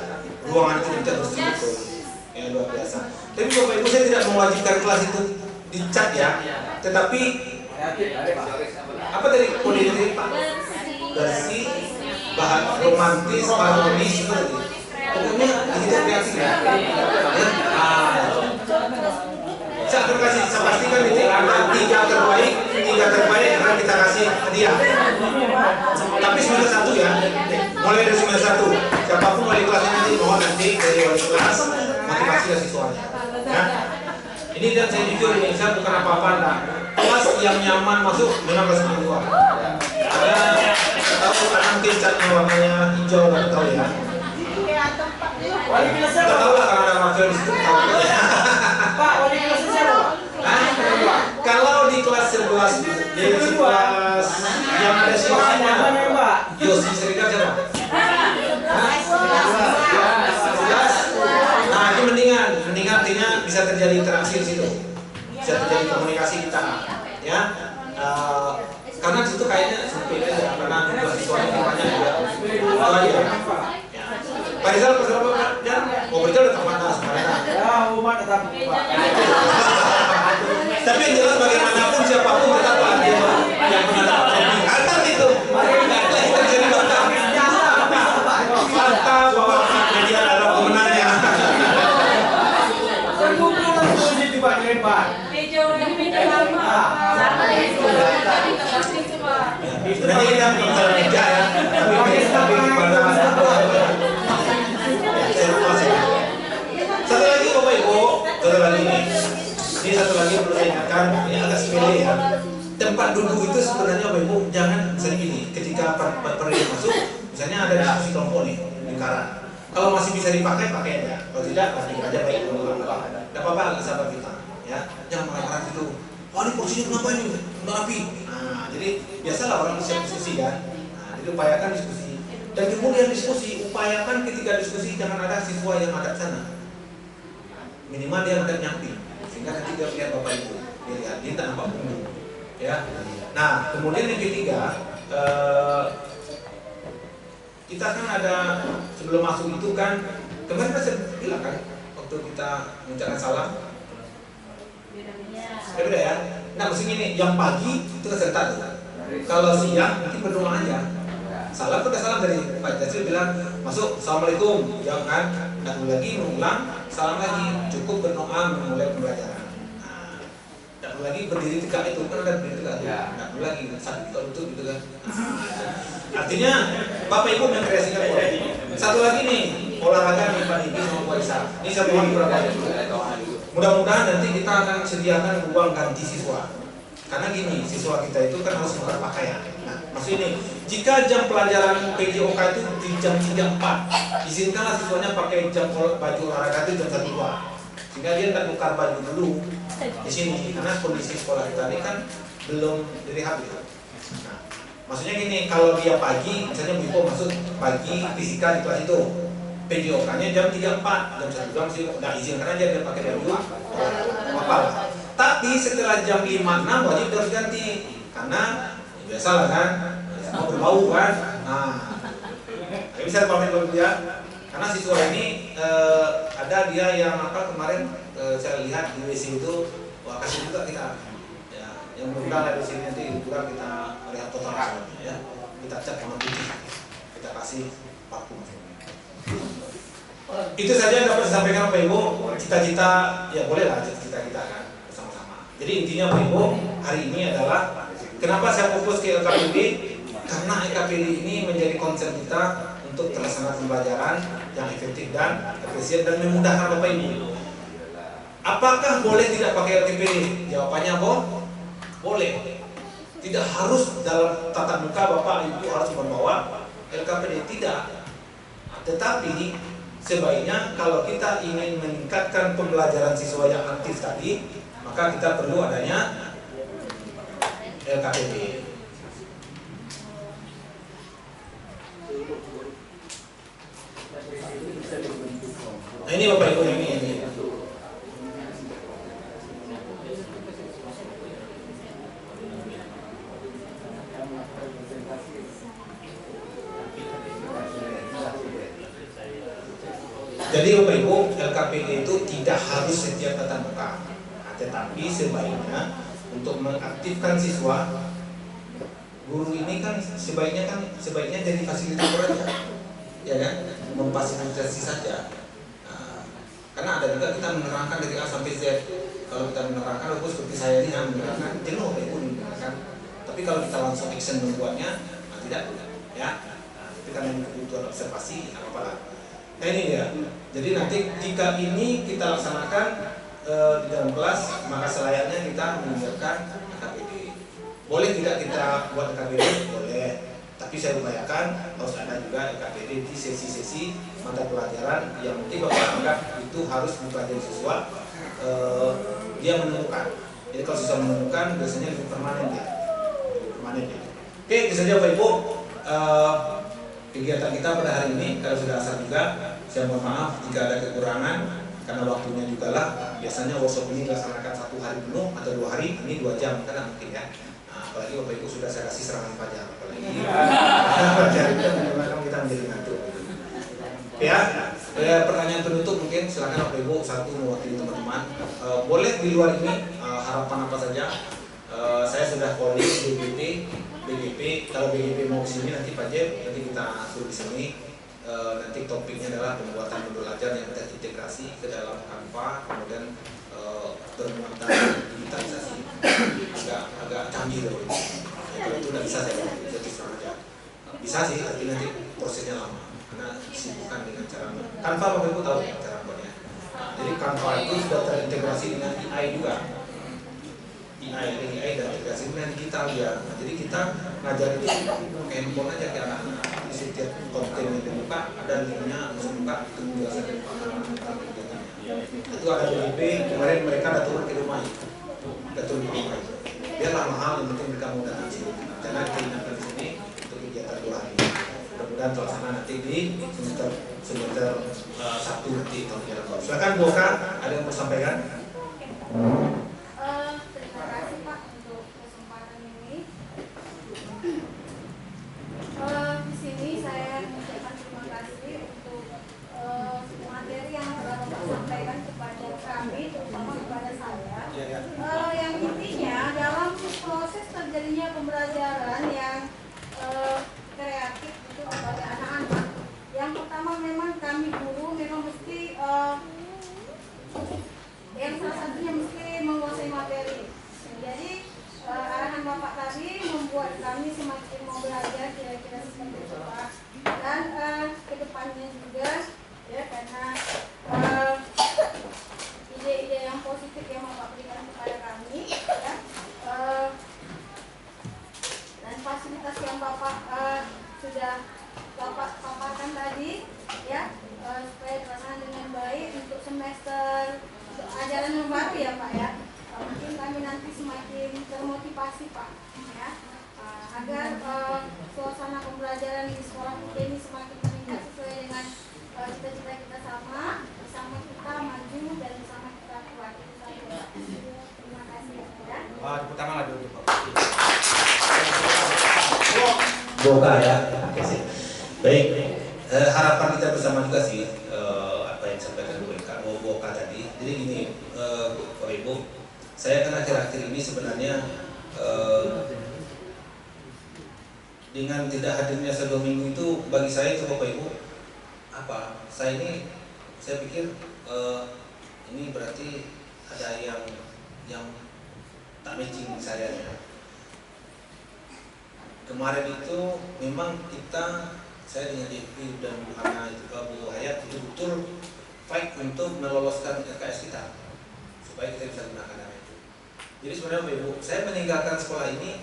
ruangan itu dicat betul-betul. Ya luar biasa. Tapi Bapak Ibu saya tidak mewajibkan kelas itu dicat ya. Tetapi apa tadi kode ini Pak? Bersih, bahan romantis, harmonis itu tadi. Pokoknya begitu kreatif ya. Saya akan kasih, saya pastikan itu ada 3 terbaik akan kita kasih hadiah. Tapi semester 1 ya, mulai dari semester 1. Siapapun wali kelasnya nanti mohon nanti dari wali kelas motivasi ke siswanya. Ya. Ini dan saya jujur ini saya bukan apa-apa nah. Kelas yang nyaman masuk memang kelas 2. Ada tahu anak catnya warnanya hijau nggak tahu ya. Wali kelas siapa? Tahu lah karena ada Marvel di situ. Pak, wali kelas siapa? Kalau di kelas 11, jadi 11 yang ada siapa? Yosi Serika siapa? Nah itu mendingan artinya bisa terjadi interaksi di situ, bisa terjadi komunikasi kita, ya. Karena di situ kayaknya sempit aja, karena jumlah siswanya banyak ya. Itu aja. Pak Rizal, Pak Rizal, mau berjalan tetap mana sebenarnya? Ya, umat tetap Pak. Tapi yang jelas bagaimanapun siapapun tetap dia yang mendapat training. Kan itu. Nggak kita jadi bantah. Fakta bahwa media adalah pemenangnya. Berkumpul langsung di Pak Pak. Meja ini meja lama. Sama itu. Sebenarnya kita bicara meja ya. Tapi pada satu lagi Bapak Ibu, satu lagi nih. Ini satu lagi perlu saya ingatkan, ini agak sepele ya. Tempat duduk itu sebenarnya Bapak Ibu jangan misalnya gini, ketika periode masuk, misalnya ada diskusi kelompok nih, lingkaran. Kalau masih bisa dipakai, pakai aja. Kalau tidak, pakai aja baik dulu. Tidak apa-apa, agak sabar kita. Ya, jangan marah-marah gitu. Oh ini kursinya kenapa ini? Udah rapi. Nah, jadi biasalah orang siap diskusi kan. Nah, jadi upayakan diskusi. Dan kemudian diskusi, upayakan ketika diskusi jangan ada siswa yang ada di sana. Minimal dia ada nyamping. Sehingga nanti dia lihat Bapak Ibu, dia lihat dia tak nampak punggung. Ya. Nah, kemudian yang ketiga, kita kan ada sebelum masuk itu kan kemarin saya bilang kan waktu kita mengucapkan salam. Beda ya. Nah, maksudnya ini yang pagi itu keserta tuh. Kalau siang mungkin berdoa aja. Salam udah salam dari Pak Jasir bilang masuk assalamualaikum, jangan dan lagi mengulang salam lagi, cukup berdoa memulai pembelajaran. Nah, tidak perlu lagi berdiri tegak itu kan ada berdiri tegak, tidak perlu lagi sakit kalau lutut gitu kan. Artinya Bapak Ibu mengkreasikan pola. Satu lagi nih olahraga nih Pak Diki sama Bu Aisyah. Ini saya mohon beberapa. Mudah-mudahan nanti kita akan sediakan ruang ganti siswa. Karena gini, siswa kita itu kan harus tukar pakaian. Nah, maksud ini, jika jam pelajaran PJOK itu di jam 3.4, izinkanlah siswanya pakai jam baju olahraga itu jam 1.2. Sehingga dia tidak tukar baju dulu di sini. Karena kondisi sekolah kita ini kan belum direhab gitu. Nah, maksudnya gini, kalau dia pagi, misalnya Bu Ipo masuk pagi fisika di kelas itu, PJOK-nya jam 3.4, jam 1.2 masih nggak izinkan aja dia pakai baju apa. Tapi setelah jam 5.6 wajib harus ganti karena ya biasalah kan mau berbau kan. Nah, bisa pamit dulu ya. Karena siswa ini ada dia yang apa kemarin saya lihat di WC itu wah kasih juga kita ya yang mudah di sini nanti kurang kita lihat total ya. Kita cat sama putih. Kita kasih parfum. Itu saja yang dapat disampaikan Bapak Ibu. Cita-cita ya boleh lah cita-cita kita kan. Jadi intinya Bapak Ibu, hari ini adalah kenapa saya fokus ke LKPD? Karena LKPD ini menjadi concern kita untuk terlaksana pembelajaran yang efektif dan efisien dan memudahkan Bapak Ibu. Apakah boleh tidak pakai LKPD? Jawabannya boleh. Tidak harus dalam tatap muka Bapak Ibu harus membawa LKPD, tidak. Tetapi sebaiknya kalau kita ingin meningkatkan pembelajaran siswa yang aktif tadi, maka kita perlu adanya LKPD. Nah ini Bapak Ibu ini. Jadi Bapak Ibu, LKPD itu tidak harus setiap tatap muka. Tetapi sebaiknya untuk mengaktifkan siswa, guru ini kan sebaiknya jadi fasilitator aja, ya kan, memfasilitasi saja. Nah, karena ada juga kita menerangkan dari A sampai Z. Kalau kita menerangkan, seperti saya ini menerangkan, jenuh menerangkan. Tapi kalau kita langsung action membuatnya, tidak, ya. Itu kan yang kebutuhan observasi, apa-apa. Nah ini dia. Jadi nanti jika ini kita laksanakan di dalam kelas, maka selayaknya kita menyiapkan LKPD. Boleh tidak kita buat LKPD? Boleh. Tapi saya upayakan harus ada juga LKPD di sesi-sesi mata pelajaran yang mungkin Bapak anggap itu harus dipelajari siswa. Dia menemukan. Jadi kalau siswa menemukan biasanya lebih permanen ya. Oke, itu saja Bapak Ibu kegiatan kita pada hari ini. Kalau sudah asal juga, saya mohon maaf jika ada kekurangan. Karena waktunya juga lah, biasanya workshop ini dilaksanakan 1 hari penuh atau 2 hari, ini 2 jam, karena mungkin ya. Nah, apalagi Bapak Ibu sudah saya kasih serangan fajar, apalagi fajar itu menyebabkan kita menjadi ngantuk. Ya, pertanyaan penutup mungkin silakan Bapak Ibu satu mewakili teman-teman. Boleh di luar ini harapan tahapan apa saja. Saya sudah calling BGP. Kalau BGP mau kesini nanti Pak Jeb, nanti kita suruh di sini. Nanti topiknya adalah pembuatan modul ajar yang terintegrasi ke dalam Canva, kemudian bermuatan digitalisasi agak canggih loh. Itu udah bisa saya jadi aja. Bisa sih, tapi nanti prosesnya lama karena disibukkan dengan cara Canva. Bapak Ibu tahu ya cara buatnya. Jadi Canva itu sudah terintegrasi dengan AI juga. AI dan integrasi dengan digital ya. Nah, jadi kita ngajar itu pakai handphone aja ke anak-anak. Di setiap konten yang dibuka ada linknya, langsung buka itu penjelasan dari Pak tentang kegiatannya. Itu ada BGP, kemarin mereka datang ke rumah itu, datang ke rumah itu. Biarlah mahal, yang penting mereka mau datang sini. Karena kita ingatkan di sini untuk kegiatan 2 hari. Mudah-mudahan terlaksana nanti di semester 1 nanti tahun yang baru. Silakan Bu Oka, ada yang mau sampaikan? Terima kasih Pak untuk kesempatan ini. Di sini saya mengucapkan terima kasih untuk materi yang Bapak sampaikan kepada kami, terutama kepada saya. Yang intinya dalam proses terjadinya pembelajaran yang kreatif itu kepada anak-anak. Yang pertama memang kami guru memang mesti yang salah satunya mesti menguasai materi. Jadi arahan Bapak tadi membuat kami semakin mau belajar kira-kira seperti itu Pak. Dan kedepannya juga ya karena ide-ide yang positif yang Bapak berikan kepada kami ya, dan fasilitas yang Bapak sudah Bapak paparkan tadi ya, supaya terlaksana dengan baik untuk semester ajaran yang baru ya Pak ya. Mungkin kami nanti semakin termotivasi Pak ya, agar suasana pembelajaran di sekolah kita ini semakin meningkat sesuai dengan cita-cita kita sama kita maju dan bersama kita kuat. Itu saja Pak. Terima kasih ya. Tepuk tangan lagi untuk Bapak. Boga ya. Oke sih. Baik. Harapan kita bersama juga sih apa yang disampaikan Bu Boga tadi. Jadi gini, Bapak Ibu, saya kan akhir-akhir ini sebenarnya dengan tidak hadirnya 2 minggu itu bagi saya itu Bapak Ibu apa? Saya pikir ini berarti ada yang tak matching di saya ya. Kemarin itu memang saya dengan DP dan Bu Hayat itu betul fight untuk meloloskan RKS kita supaya kita bisa gunakan dana itu. Jadi sebenarnya Bapak Ibu, saya meninggalkan sekolah ini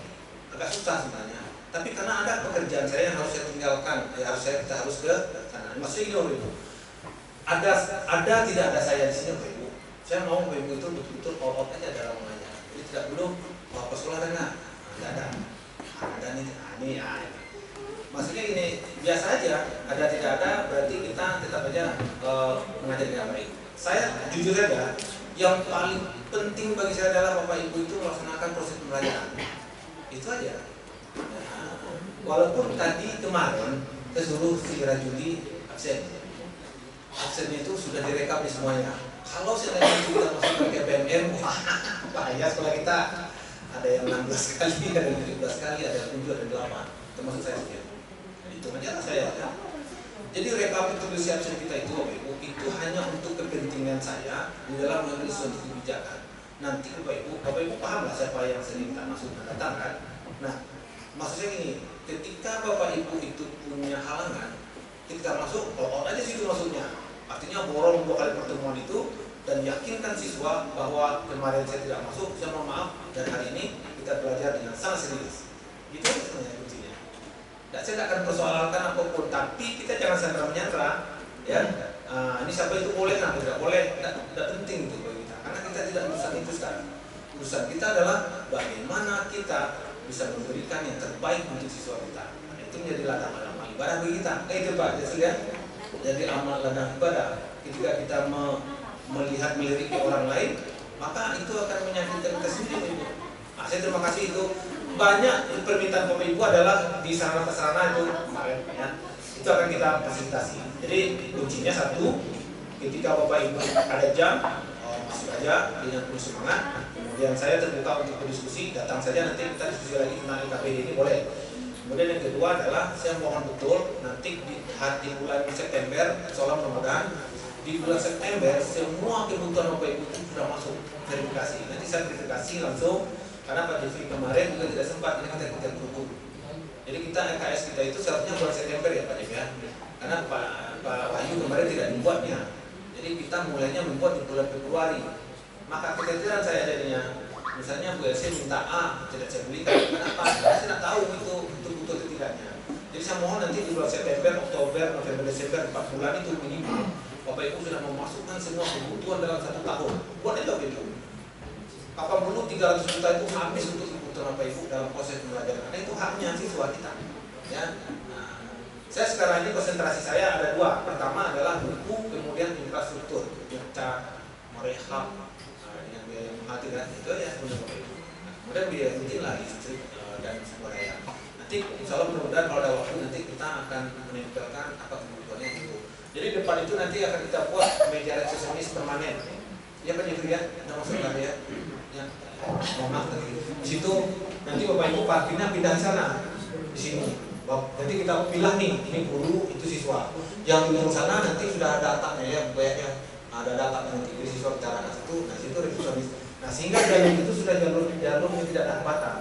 agak susah sebenarnya. Tapi karena ada pekerjaan saya yang harus saya tinggalkan, kita harus ke sana. Maksudnya gini Bapak Ibu, ada tidak ada saya di sini Bapak Ibu. Saya mau Bapak Ibu itu betul-betul all out aja dalam mengajar. Jadi tidak perlu apa sekolah enggak ada. Ada ini. Maksudnya ini biasa aja, ada tidak ada berarti kita tetap aja mengajar dengan baik. Saya jujur saja, yang paling penting bagi saya adalah Bapak Ibu itu melaksanakan proses pembelajaran. Itu aja. Nah, walaupun tadi kemarin saya suruh si Rajuli absennya itu sudah direkap di semuanya. Kalau seandainya kita masuk ke PMM, bahaya sekolah kita. Ada yang 16 kali, ada yang 17 kali, ada yang 7, ada yang 8, termasuk saya sendiri. Itu aja lah saya ya. Jadi rekapitulasi absen kita itu Bapak Ibu, itu hanya untuk kepentingan saya di dalam mengambil suatu kebijakan. Nanti Bapak Ibu paham lah siapa yang sering tak masuk dan datang kan. Nah, maksudnya gini, ketika Bapak Ibu itu punya halangan, kita masuk, all aja situ masuknya. Artinya borong 2 kali pertemuan itu dan yakinkan siswa bahwa kemarin saya tidak masuk, saya mohon maaf, dan hari ini kita belajar dengan sangat serius. Itu sebenarnya kuncinya. Saya tidak akan persoalkan apapun, tapi kita jangan sandra-menyandra, ya. Ini siapa itu boleh atau tidak boleh, tidak penting itu bagi kita, karena kita tidak urusan itu sekarang. Urusan kita adalah bagaimana kita bisa memberikan yang terbaik untuk siswa kita. Nah, itu menjadi ladang amal ibadah bagi kita. Itu Pak, ya. Jadi amal ladang ibadah. Ketika kita melihat melirik ke orang lain, maka itu akan menyakitkan kita sendiri, Ibu. Nah, saya terima kasih itu. Banyak permintaan Bapak Ibu adalah di sarana-sarana itu kemarin, ya. Itu akan kita fasilitasi. Jadi kuncinya satu, ketika Bapak Ibu ada jam, masuk aja dengan penuh semangat. Kemudian saya terbuka untuk berdiskusi, datang saja nanti kita diskusi lagi tentang LKPD ini boleh. Kemudian yang kedua adalah saya mohon betul nanti di bulan September, insyaallah mudah-mudahan di bulan September semua kebutuhan Bapak Ibu itu sudah masuk verifikasi. Nanti saya verifikasi langsung karena Pak Jeffrey kemarin juga tidak sempat, ini kita kejar buru. Jadi kita LKS kita itu seharusnya bulan September ya Pak Jeffrey ya. Karena Pak Wahyu kemarin tidak membuatnya. Jadi kita mulainya membuat di bulan Februari. Maka kekhawatiran saya jadinya, misalnya Bu LC minta A, tidak saya belikan. Kenapa? Karena saya tidak tahu itu butuh atau tidaknya. Jadi saya mohon nanti di bulan September, Oktober, November, Desember 4 bulan itu minimal Bapak Ibu sudah memasukkan semua kebutuhan dalam 1 tahun. Buat itu begitu. Kapan dulu 300 juta itu habis untuk kebutuhan Bapak Ibu dalam proses pembelajaran. Karena itu haknya siswa kita. Ya. Nah, saya sekarang ini konsentrasi saya ada 2. Pertama adalah buku, kemudian infrastruktur, cat, merehab, yang biaya mematikan itu ya sebenarnya. Kemudian biaya rutin lah listrik dan sumber daya. Nanti insya Allah mudah-mudahan kalau ada waktu nanti kita akan menempelkan apa kebutuhannya itu. Jadi depan itu nanti akan kita buat meja resepsionis permanen. Ya Pak Jeffrey ya, ada masalah ya. Ya, mohon maaf tadi. Di situ nanti Bapak Ibu parkirnya pindah di sana, di sini. Nanti kita pilih nih, ini guru, itu siswa. Yang di sana nanti sudah ada datanya ya, banyak ada data nanti dari siswa bicara ke situ. Nah situ resepsionis. Nah sehingga jalur itu sudah jalur yang tidak ada hambatan.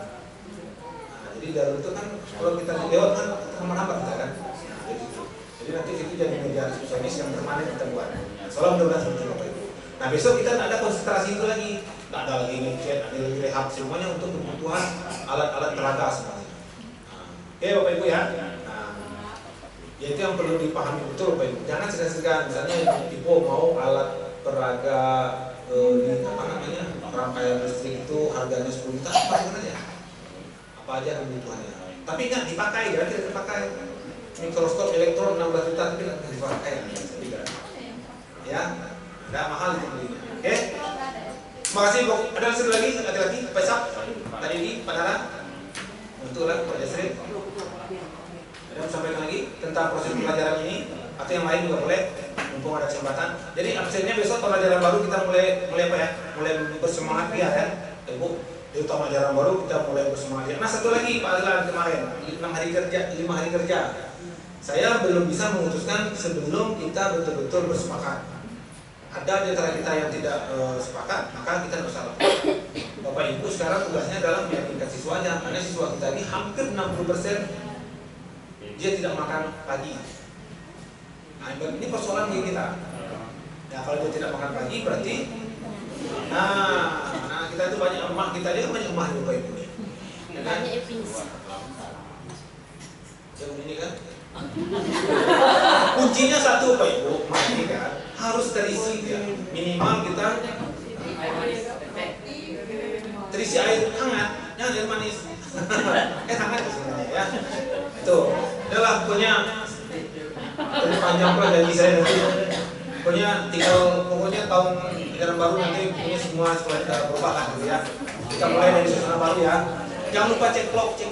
Nah, jadi jalur itu kan kalau kita lewat kan hambat kita kan. Nah, jadi nanti itu jadi meja resepsionis yang permanen kita buat. Soalnya mudah-mudahan seperti Bapak Ibu. Nah besok kita tidak ada konsentrasi itu lagi. Tidak ada lagi ngechat, ada lagi rehab, semuanya untuk kebutuhan alat-alat peraga semuanya. Oke Bapak Ibu ya. Nah, ya itu yang perlu dipahami betul Bapak Ibu. Jangan segan-segan misalnya Ibu mau alat peraga di apa namanya rangkaian listrik itu harganya 10 juta apa sebenarnya? Apa aja kebutuhannya? Tapi ingat dipakai ya, tidak dipakai. Mikroskop elektron 16 juta tapi tidak dipakai tidak. Ya, tidak mahal itu belinya. Oke? Terima kasih. Ada satu lagi laki-laki Pak Isap tadi ini Pak Nara. Untuk Pak Jasri. Ada sampaikan lagi tentang proses pelajaran ini atau yang lain juga boleh mumpung ada kesempatan. Jadi absennya besok pelajaran baru kita mulai apa ya? Mulai bersemangat ya kan? Ibu, di utama pelajaran baru kita mulai bersemangat ya. Nah satu lagi Pak Adlan kemarin 5 hari kerja. Saya belum bisa memutuskan sebelum kita betul-betul bersepakat. Ada di antara kita yang tidak sepakat, maka kita tidak usah lakukan. Bapak Ibu sekarang tugasnya adalah meyakinkan siswanya, karena siswa kita ini hampir 60% dia tidak makan pagi. Nah, ini persoalan bagi kita. Ya kalau dia tidak makan pagi berarti, nah kita itu banyak emak kita dia banyak emak Bapak Ibu. Ya kan? Yang ini kan? Kuncinya satu Pak Ibu, emak ini kan harus terisi ya. Minimal kita terisi air hangat, jangan air manis. Hangat sebenarnya ya. Itu adalah pokoknya panjang lah janji saya nanti. Pokoknya tahun ajaran baru nanti ini semua sekolah kita berubah kan gitu ya. Kita mulai dari suasana baru ya. Jangan lupa ceklok. Jangan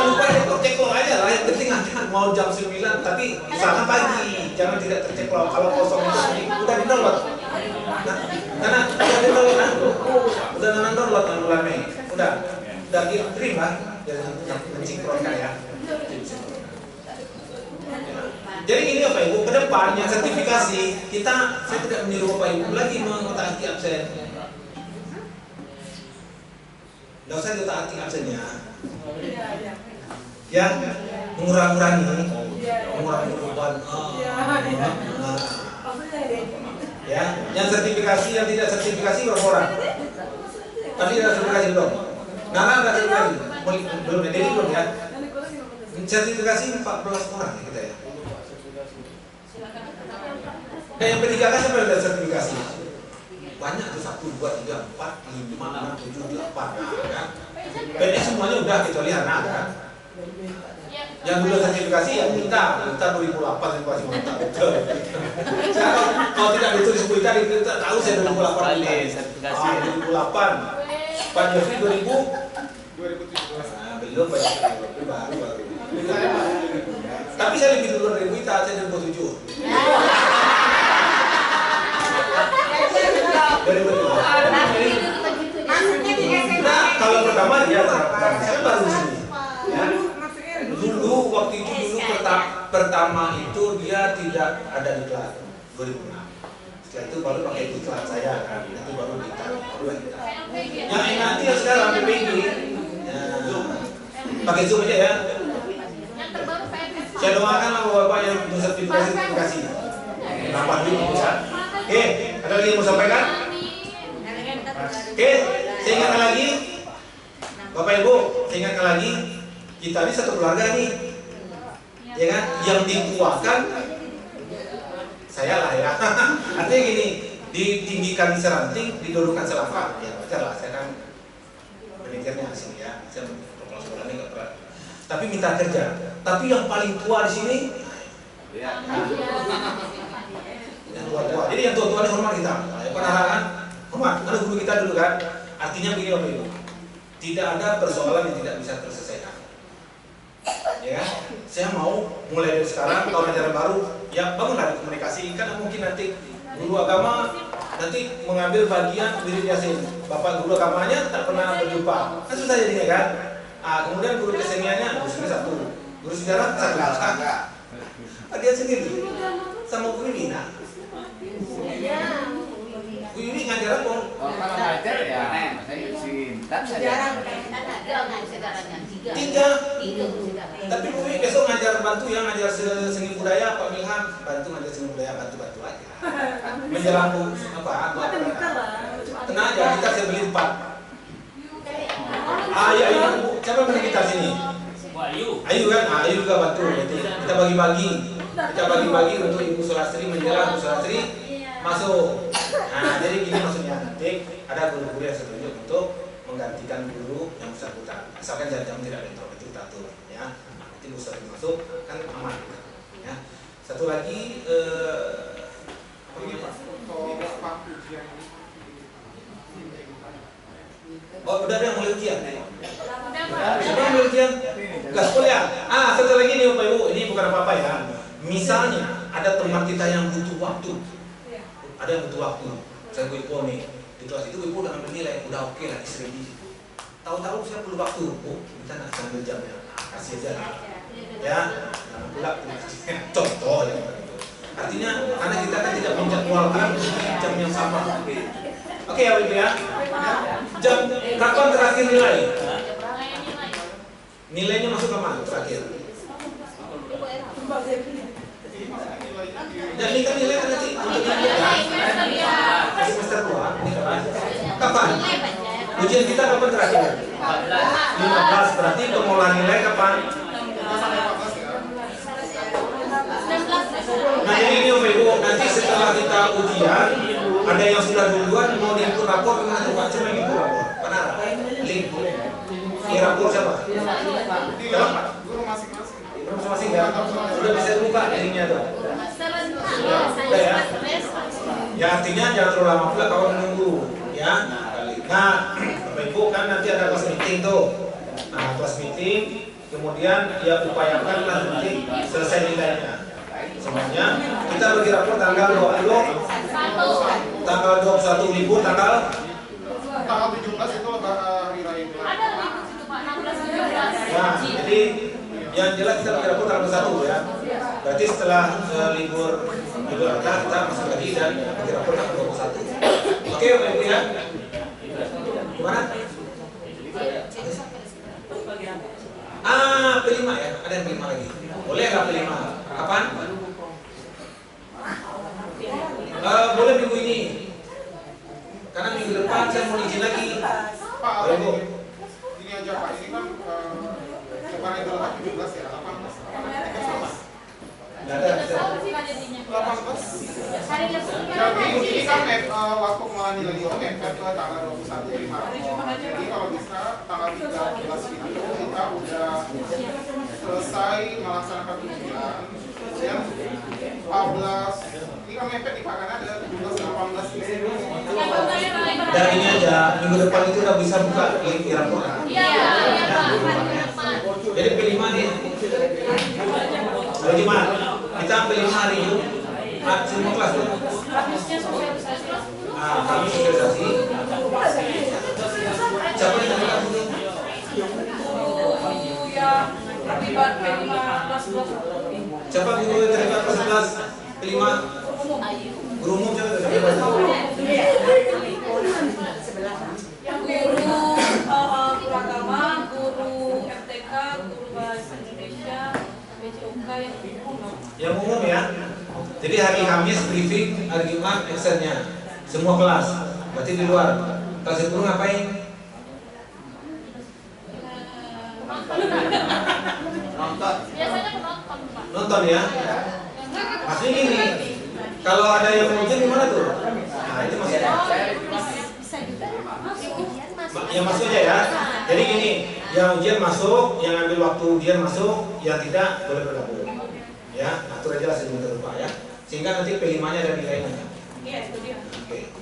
lupa ceklok aja lah. Yang penting ada mau jam 9 tapi usahakan pagi. Jangan tidak terceklok. Kalau kosong itu udah di download. Karena udah download yang bulan Mei. Udah kirim lah. Jangan mensinkronkan ya. Jadi ini Bapak Ibu, ke depan yang sertifikasi saya tidak meniru Bapak Ibu lagi mengetaati absen. Tidak usah ditaati absennya. Ya, mengurangi beban. Ya, yang sertifikasi, yang tidak sertifikasi berapa orang? Tadi ada sertifikasi belum? Nana ada sertifikasi? Belum, jadi belum ya? Sertifikasi 14 orang ya kita ya. Nah yang P3K siapa yang ada sertifikasi? Banyak tuh 1, 2, 3, 4, 5, 6, 7, 8 kan? PNS semuanya udah kecuali anak kan? Yang dulu sertifikasi ya kita 2008 sertifikasi mantap. Saya kalau tidak ditulis kita tahu saya 2008 ini sertifikasi 2008. Pak Jeffrey 2000 belum Pak Jeffrey baru. Tapi saya lebih dulu dari saya 2007. Maksudnya di SMA. Nah, kalau pertama dia saya baru di sini. Ya. Dulu waktu itu pertama itu dia tidak ada di kelas 2006. Setelah itu baru pakai iklan saya kan, itu baru ditaruh. Yang nanti yang sekarang PPG, ya, pakai Zoom aja ya. Saya doakan lah bapak yang bersertifikasi terima Kenapa dulu ya? Oke, ada lagi yang mau sampaikan? Oke, saya ingatkan lagi, Bapak Ibu, saya ingatkan lagi, kita ini satu keluarga nih, ya kan? Yang dituakan saya lah ya. Artinya gini, ditinggikan di seranting, didulukan selangkah, ya wajar lah. Saya kan pemikirannya asing ya, saya kalau sekolahnya nggak berat. Tapi minta kerja. Tapi yang paling tua di sini, yang tua-tua. Jadi yang tua-tua ini hormat kita. Ya, kan? Hormat. Karena guru kita dulu kan. Artinya begini Bapak Ibu, tidak ada persoalan yang tidak bisa terselesaikan. Ya, saya mau mulai dari sekarang tahun ajaran baru, ya bangunlah komunikasi. Kan mungkin nanti guru agama nanti mengambil bagian wirid yasin. Bapak guru agamanya tak pernah berjumpa, kan susah jadinya kan. Kemudian guru keseniannya, guru seni satu, guru sejarah satu. Dia sendiri sama guru Mina. Guru ini ngajar apa? Kalau ngajar ya, saya sejarah sejarahnya tiga. Tapi Bu besok ngajar bantu ya, ngajar seni budaya Pak Milham, bantu ngajar seni budaya, bantu aja. Menjelang apa? Tenang aja, kita saya beli 4. Ya Bu, siapa yang kita sini? Ayu kan? Ayu juga bantu. Jadi kita bagi-bagi untuk Ibu Sulastri menjelang Ibu Sulastri masuk. Nah, jadi gini maksudnya, nanti ada guru-guru yang setuju untuk menggantikan guru yang bersangkutan. Asalkan jam tidak bentrok, itu kita atur ya. Nanti Bu Sulastri masuk kan aman ya. Satu lagi apa ini Pak? Oh, udah ada yang mulai ujian. Siapa yang mulai ujian? Gas kuliah. Satu lagi nih Bapak Ibu, ini bukan apa-apa ya. Misalnya ada teman kita yang butuh waktu. Ada yang butuh waktu. Saya Ibu nih, di kelas itu Ibu udah ambil nilai, udah oke lah di tahu-tahu saya perlu waktu. Kita nak sambil jam ya. Kasih aja lah. Ya, jangan pula contoh ya. Artinya karena kita kan tidak menjadwalkan jam yang sama. Oke ya Ibu ya. Jam kapan terakhir nilai? Nilainya masuk kapan terakhir? Jadi kan nilai kan nanti semester 2 ini kapan? Ujian kita kapan terakhir? 15, berarti pengolahan nilai kapan? Nah jadi ini Ibu, nanti setelah kita ujian ada yang sudah duluan mau diinput rapor kemana tuh Pak? Cuma input rapor. Mana? Link. Ini rapor siapa? Siapa Pak? Guru masing-masing ya. Sudah bisa dibuka linknya tuh. Sudah ya. Ya artinya jangan terlalu lama pula kawan menunggu ya. Nah, Bapak Ibu kan nanti ada kelas meeting tuh. Nah kelas meeting kemudian ya upayakanlah nanti selesai nilainya. Semuanya kita bagi rapor tanggal 21 libur tanggal 17 itu hari raya. Ada libur situ Pak, 16 17. Ya, jadi yang jelas kita bagi rapor tanggal 1 ya. Berarti setelah libur Adha kita masuk lagi dan bagi rapor tanggal 21. Oke Bapak Ibu ya. Gimana? P5 ya, ada yang P5 lagi. Boleh nggak P5? Kapan? Boleh minggu ini. Karena minggu depan saya mau izin lagi. Pak, ini aja Pak, ini kan kemarin itu 17 ya, 18. Nggak ada. 18. Jadi ini kan waktu pengolahan nilai itu mepet ke tanggal 21 Maret. Jadi kalau bisa tanggal 13 itu kita udah selesai melaksanakan ujian. Kemudian 14 ini kan mepet nih Pak, karena ada 17 dan 18 di sini. Dan ini aja minggu depan itu udah bisa buka link rapor. Iya, Jadi P5 nih. Hari Jumat. Kita P5 hari Jumat semua kelas tuh. Habisnya sosialisasi kelas 10. kami sosialisasi. Siapa yang terlibat itu? Guru yang terlibat P5 kelas 12. Siapa guru yang terlibat kelas 11? P5? Guru umum siapa itu? Yang guru agama, guru FTK, guru bahasa Indonesia, BCUK yang umum ya. Jadi hari Kamis briefing, hari Jumat actionnya semua kelas. Berarti di luar. Kelas guru ngapain? Nonton. biasanya penonton Pak. Nonton ya. Maksudnya gini, kalau ada yang ujian gimana tuh? Nah itu maksudnya. Bisa juga masuk ujian masuk. Ya masuk aja ya. Jadi gini, yang ujian masuk, yang ambil waktu ujian masuk, yang tidak boleh bergabung. Ya, atur aja sedemikian rupa ya. Sehingga nanti P5-nya ada nilainya. Iya, itu dia. Oke.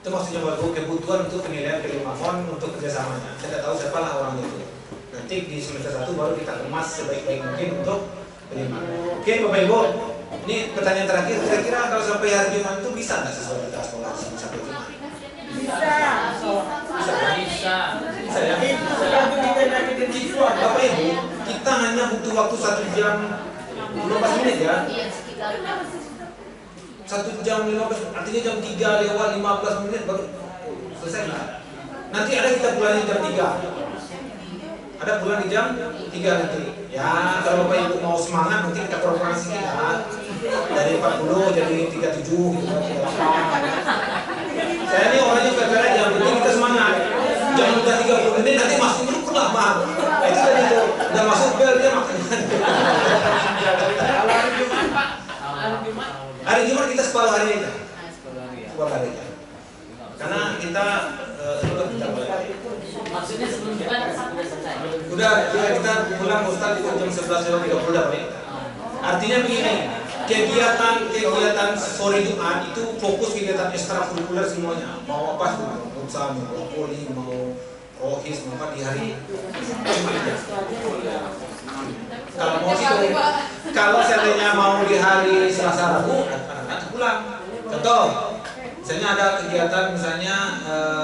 Itu maksudnya Bapak kebutuhan untuk penilaian P5 FON untuk kerjasamanya. Saya tidak tahu siapa lah orangnya itu. Nanti di semester 1 baru kita kemas sebaik-baik mungkin untuk P5. Oke Bapak Ibu, ini pertanyaan terakhir. Kira-kira kalau sampai hari Jumat itu bisa nggak siswa kita sekolah sampai Jumat? Bisa. Bisa ya? Bapak Ibu, kita hanya butuh waktu 1 jam 15 menit ya. 1 jam 15, artinya jam 3 lewat 15 menit baru selesai. Nanti ada kita pulang jam 3. Ada pulang di jam 3 nanti. Ya, kalau Bapak Ibu mau semangat nanti kita kurang-kurang sedikit ya. Dari 40 jadi 37 gitu. Saya ini orangnya fair-fair aja, penting kita semangat. Jam udah 30 menit nanti masuk dulu lama. Nah, itu tadi tuh, udah masuk bel dia makan. Hari Jumat kita separuh hari aja. Separuh hari aja. Karena kita sudah kita mulai. Maksudnya sebelum Jumat sudah selesai. Udah kita pulang Ustaz itu jam 11.30 udah balik. Artinya begini, kegiatan sore Jumat itu fokus kegiatan ekstrakurikuler semuanya. Mau apa tuh? Futsal, mau voli, mau rohis, mau apa di hari. Kalau mau sih, kalau seandainya mau di hari Selasa Rabu, anak-anak pulang. Contoh, misalnya ada kegiatan misalnya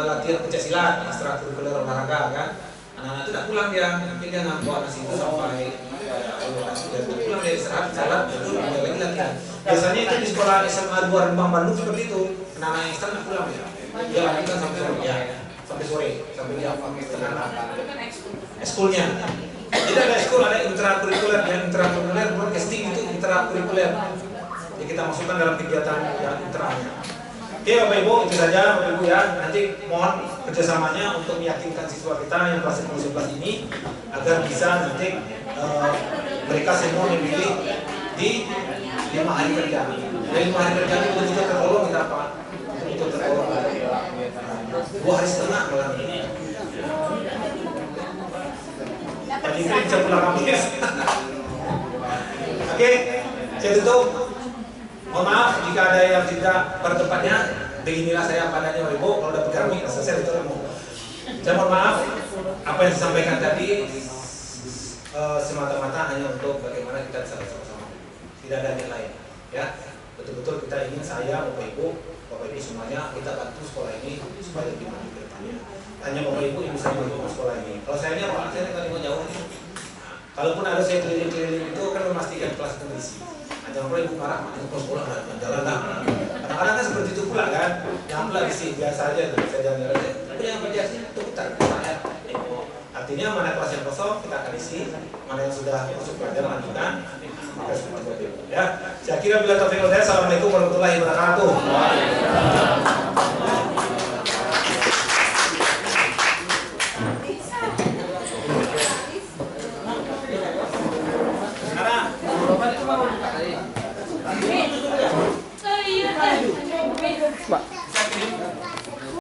latihan pencaksilat, ekstrakurikuler olahraga kan, anak-anak itu tidak pulang dia, mungkin dia ngambil anak situ sampai dia pulang dari istirahat, salat, itu ada lagi latihan. Biasanya itu di sekolah SMA 2 Rembang Bandung seperti itu, anak-anak ekstra nggak pulang ya, dia lanjutkan sampai sore ya, sampai sore, sampai dia setengah 8. Ekskulnya. Jadi ada ekskul, ada intrakurikuler, yang intrakurikuler broadcasting itu intrakurikuler. Jadi kita masukkan dalam kegiatan yang intranya. Oke Bapak Ibu, itu saja Bapak Ibu ya. Nanti mohon kerjasamanya untuk meyakinkan siswa kita yang kelas 11 ini agar bisa nanti mereka semua memilih di 5 hari kerja. Dari 5 hari kerja itu betul-betul tertolong kita apa? Betul-betul tertolong. 2 hari setengah malam ini. Tadi bisa pulang kampus ya. Oke, saya tutup. Mohon maaf jika ada yang tidak pada tempatnya. Beginilah saya padanya Bapak Ibu. Kalau udah pegang mic, selesai itu ilmu. Saya mohon maaf apa yang disampaikan tadi semata-mata hanya untuk bagaimana kita bisa bersama-sama. Tidak ada yang lain. Ya, betul-betul kita ingin saya, Bapak Ibu semuanya kita bantu sekolah ini supaya lebih maju ke depannya. Hanya Bapak Ibu yang bisa mendukung sekolah ini. Kalau saya ini apa? Saya kan mau jauh nih. Kalaupun ada saya keliling-keliling itu kan memastikan kelas terisi. Jangan pernah Ibu marah, itu ke sekolah jalan lah. Kadang-kadang kan seperti itu pula kan. Yang pula isi biasa aja, saya jalan-jalan aja. Tapi yang kerja sih itu putar. Artinya mana kelas yang kosong kita akan isi, mana yang sudah masuk pelajaran lanjutkan. Ya, saya kira bila taufiq wal hidayah. Assalamualaikum warahmatullahi wabarakatuh. Sekarang